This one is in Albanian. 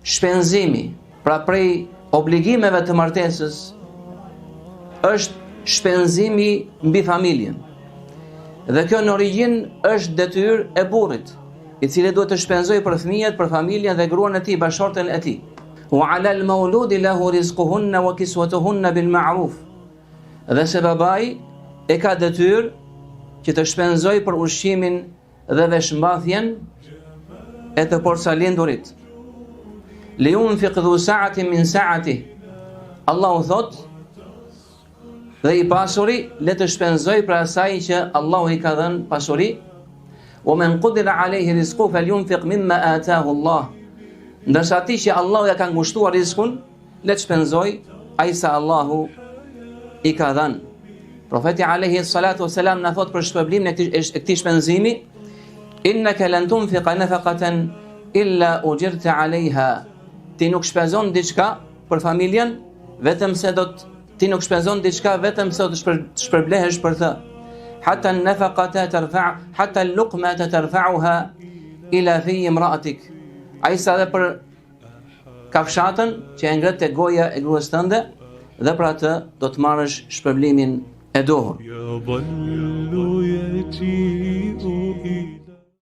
shpenzimi, pra prej obligimeve të martesës, është shpenzimi mbi familjen. Dhe kjo në origjinë është detyrë e burrit, i cili duhet të shpenzojë për fëmijët, për familjen dhe gruan e tij, bashortën e tij. Wa 'ala al-mawludi lahu rizquhunna wa kiswatuhunna bil ma'ruf. Dhe se babai e ka detyrë që të shpenzojë për ushqimin dhe veshmbathjen e të porsalindurit. Li yunfiq dhu sa'atin min sa'atihi. Allahu thot, dhe i pasuri le të shpenzoj për asaj që Allahu i ka dhënë pasuri. Wa man qudira alayhi rizquhu falyunfiq mimma ataahu Allah. Ndërsa atij që Allahu ja ka ngushtuar rizkun, le të shpenzoj ai sa Allahu i ka dhënë. Profeti alayhi salatu wasalam na thot për shpërblimin e këtij shpenzimi: innaka lan tunfiqa nafaqatan illa ujirta alayha. Ti nuk shpenzon diçka për familjen vetëm se ti nuk shpenzon diçka vetëm se do të shpërblehesh për të. Hatta an-nafaqata tarfa' hatta al-luqmata tarfa'uha ila fi imra'atik. Ai sa dhe për kafshatën që e ngret te goja e gruas tënde, dhe për atë do të marrësh shpërblimin e duhur.